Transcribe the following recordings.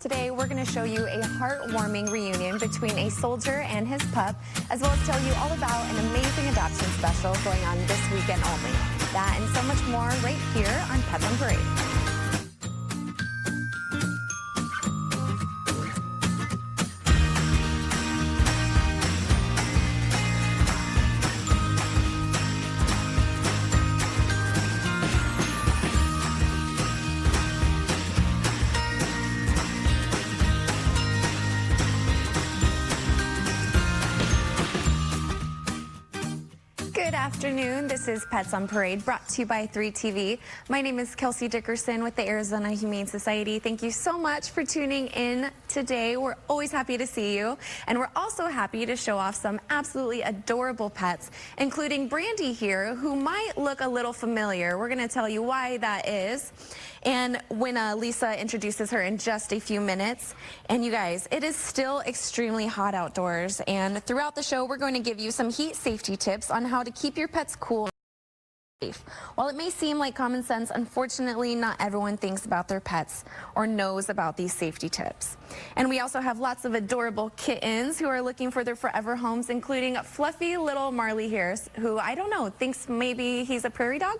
Today, we're going to show you a heartwarming reunion between a soldier and his pup, as well as tell you all about an amazing adoption special going on this weekend only. That and so much more right here on Pets on Parade. Good afternoon. This is Pets on Parade, brought to you by 3TV. My name is Kelsey Dickerson with the Arizona Humane Society. Thank you so much for tuning in today. We're always happy to see you, and we're also happy to show off some absolutely adorable pets, including Brandy here, who might look a little familiar. We're going to tell you why that is, and when Lisa introduces her in just a few minutes. And you guys, it is still extremely hot outdoors, and throughout the show, we're going to give you some heat safety tips on how to keep your pets cool. While it may seem like common sense, unfortunately, not everyone thinks about their pets or knows about these safety tips. And we also have lots of adorable kittens who are looking for their forever homes, including fluffy little Marley here, who, I don't know, thinks maybe he's a prairie dog.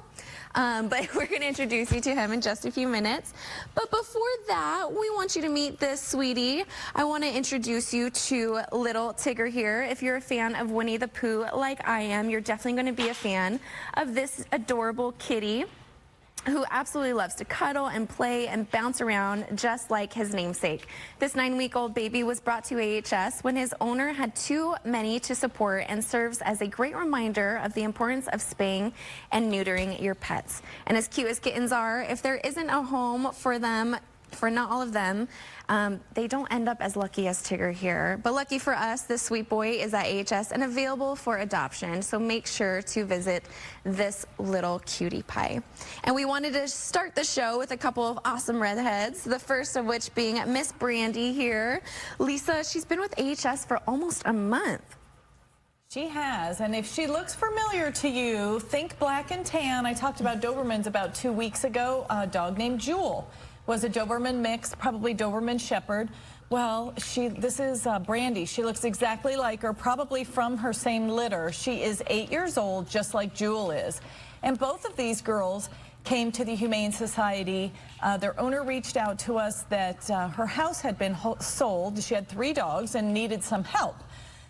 But we're going to introduce you to him in just a few minutes. But before that, we want you to meet this sweetie. I want to introduce you to little Tigger here. If you're a fan of Winnie the Pooh like I am, you're definitely going to be a fan of this adorable kitty, who absolutely loves to cuddle and play and bounce around just like his namesake. This 9-week-old baby was brought to AHS when his owner had too many to support, and serves as a great reminder of the importance of spaying and neutering your pets. And as cute as kittens are, if there isn't a home for them, for not all of them, they don't end up as lucky as Tigger here. But lucky for us, this sweet boy is at AHS and available for adoption. So make sure to visit this little cutie pie. And we wanted to start the show with a couple of awesome redheads, the first of which being Miss Brandy here. Lisa, she's been with AHS for almost a month. She has, and if she looks familiar to you, think black and tan. I talked about Dobermans about 2 weeks ago. A dog named Jewel was a Doberman mix, probably Doberman Shepherd. Well, this is Brandy. She looks exactly like her, probably from her same litter. She is 8 years old, just like Jewel is. And both of these girls came to the Humane Society. Their owner reached out to us that her house had been sold. She had 3 dogs and needed some help.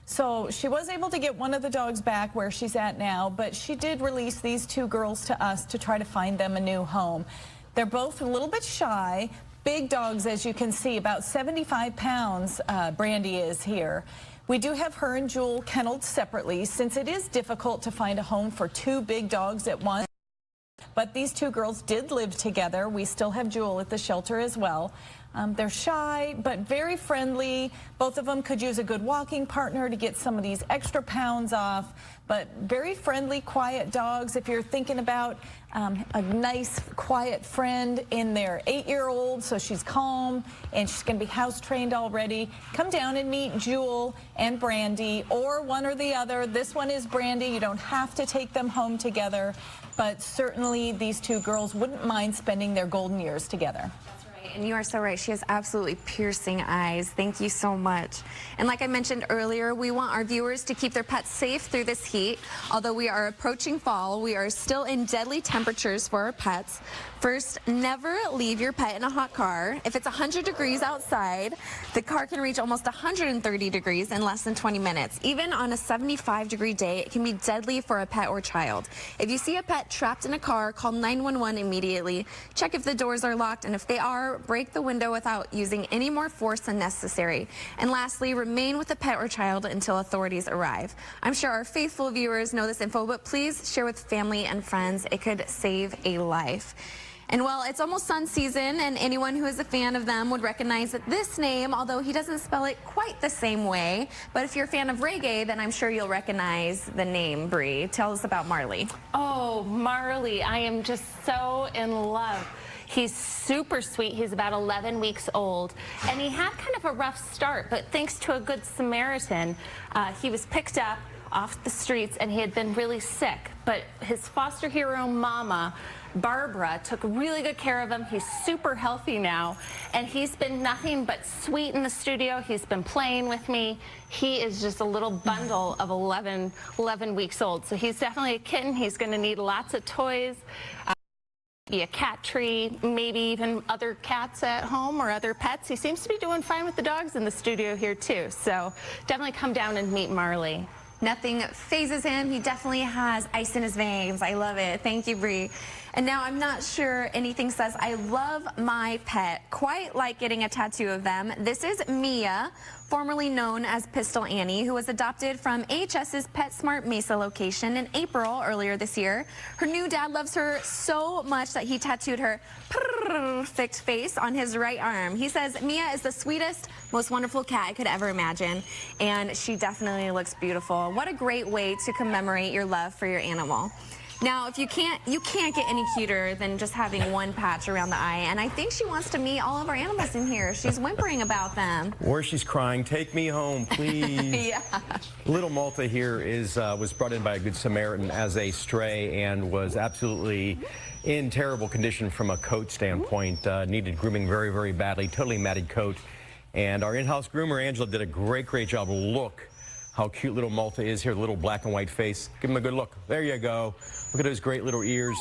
So she was able to get one of the dogs back where she's at now, but she did release these 2 girls to us to try to find them a new home. They're both a little bit shy, big dogs, as you can see, about 75 pounds Brandy is here. We do have her and Jewel kenneled separately, since it is difficult to find a home for 2 big dogs at once. But these 2 girls did live together. We still have Jewel at the shelter as well. They're shy, but very friendly. Both of them could use a good walking partner to get some of these extra pounds off. But very friendly, quiet dogs. If you're thinking about a nice, quiet friend in their 8-year-old, so she's calm and she's going to be house trained already, come down and meet Jewel and Brandy, or one or the other. This one is Brandy. You don't have to take them home together, but certainly these 2 girls wouldn't mind spending their golden years together. And you are so right. She has absolutely piercing eyes. Thank you so much. And like I mentioned earlier, we want our viewers to keep their pets safe through this heat. Although we are approaching fall, we are still in deadly temperatures for our pets. First, never leave your pet in a hot car. If it's 100 degrees outside, the car can reach almost 130 degrees in less than 20 minutes. Even on a 75-degree day, it can be deadly for a pet or child. If you see a pet trapped in a car, call 911 immediately. Check if the doors are locked, and if they are, break the window without using any more force than necessary. And lastly, remain with the pet or child until authorities arrive. I'm sure our faithful viewers know this info, but please share with family and friends. It could save a life. And well, it's almost sun season, and anyone who is a fan of them would recognize that this name, although he doesn't spell it quite the same way. But if you're a fan of reggae, then I'm sure you'll recognize the name, Bree. Tell us about Marley. Oh, Marley, I am just so in love. He's super sweet. He's about 11 weeks old, and he had kind of a rough start, but thanks to a good Samaritan, he was picked up off the streets, and he had been really sick. But his foster hero mama Barbara took really good care of him. He's super healthy now, and he's been nothing but sweet in the studio. He's been playing with me. He is just a little bundle of 11 weeks old. So he's definitely a kitten. He's going to need lots of toys. Be a cat tree, maybe even other cats at home or other pets. He seems to be doing fine with the dogs in the studio here too. So definitely come down and meet Marley. Nothing phases him. He definitely has ice in his veins. I love it. Thank you, Bree. And now I'm not sure anything says I love my pet quite like getting a tattoo of them. This is Mia, formerly known as Pistol Annie, who was adopted from AHS's PetSmart Mesa location in April earlier this year. Her new dad loves her so much that he tattooed her perfect face on his right arm. He says Mia is the sweetest, most wonderful cat I could ever imagine, and she definitely looks beautiful. What a great way to commemorate your love for your animal. Now, if you can't get any cuter than just having one patch around the eye, and I think she wants to meet all of our animals in here. She's whimpering about them. Or she's crying, "Take me home, please." Yeah. Little Malta here was brought in by a Good Samaritan as a stray and was absolutely in terrible condition from a coat standpoint. Needed grooming very, very badly, totally matted coat. And our in-house groomer, Angela, did a great job. Look how cute little Malta is here, little black and white face. Give him a good look. There you go. Look at those great little ears.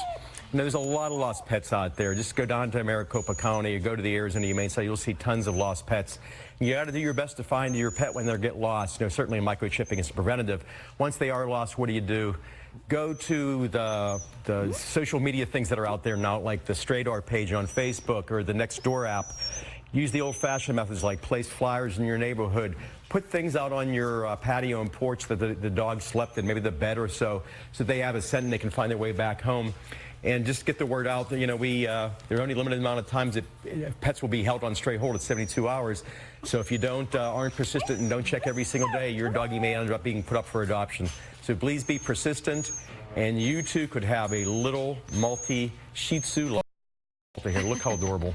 You know, there's a lot of lost pets out there. Just go down to Maricopa County or go to the Arizona Humane Society. You'll see tons of lost pets. You got to do your best to find your pet when they get lost. You know, certainly microchipping is preventative. Once they are lost, what do? Go to the social media things that are out there now, like the Stray Dog page on Facebook or the Nextdoor app. Use the old-fashioned methods like place flyers in your neighborhood. Put things out on your patio and porch that the dog slept in, maybe the bed or so they have a scent and they can find their way back home. And just get the word out that, you know, there are only limited amount of times that pets will be held on stray hold at 72 hours. So if you aren't persistent and don't check every single day, your doggy may end up being put up for adoption. So please be persistent, and you too could have a little multi Shih Tzu here. Look how adorable.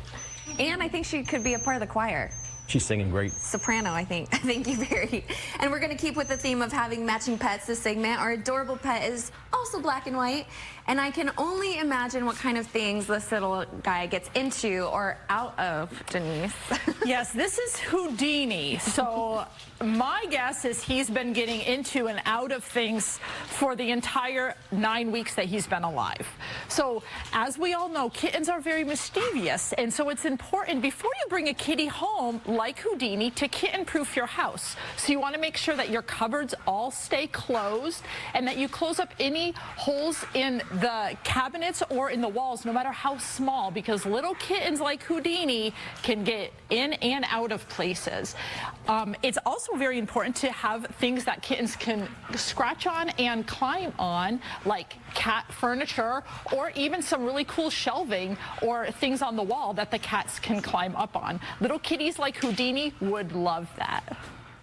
And I think she could be a part of the choir. She's singing great. Soprano, I think. Thank you, Barry. And we're going to keep with the theme of having matching pets this segment. Our adorable pet is also black and white, and I can only imagine what kind of things this little guy gets into or out of, Denise. Yes, this is Houdini. So my guess is he's been getting into and out of things for the entire 9 weeks that he's been alive. So as we all know, kittens are very mischievous, and so it's important before you bring a kitty home like Houdini to kitten-proof your house. So you want to make sure that your cupboards all stay closed and that you close up any holes in the cabinets or in the walls, no matter how small, because little kittens like Houdini can get in and out of places. It's also very important to have things that kittens can scratch on and climb on, like cat furniture or even some really cool shelving or things on the wall that the cats can climb up on. Little kitties like Houdini would love that.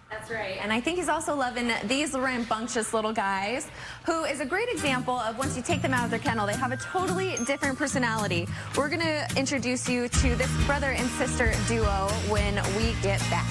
That's right. And I think he's also loving these rambunctious little guys, who is a great example of once you take them out of their kennel, they have a totally different personality. We're going to introduce you to this brother and sister duo when we get back.